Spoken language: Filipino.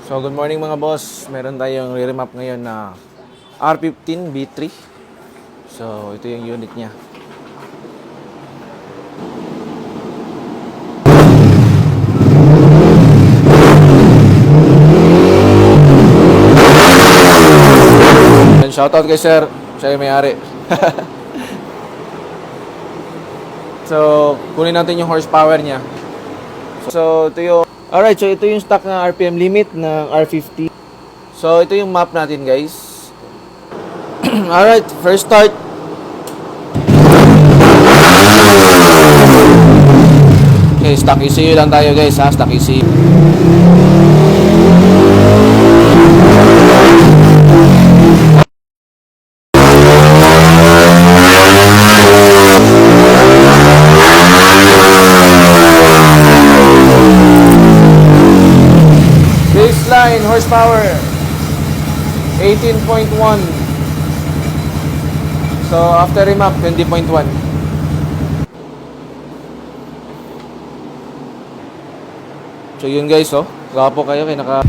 So good morning mga boss. Meron tayong re-remap ngayon na R15 B3. So ito yung unit niya. And shoutout kay sir. Siya yung may-ari. So kunin natin yung horsepower niya. So ito yung alright, so ito yung stock na RPM limit ng R50. So ito yung map natin, guys. Alright, first start. Okay, stock ECU lang tayo, guys, ha? Stock ECU. Baseline horsepower 18.1. So after remap 20.1. So yun, guys, oh. Gapo kayo kay naka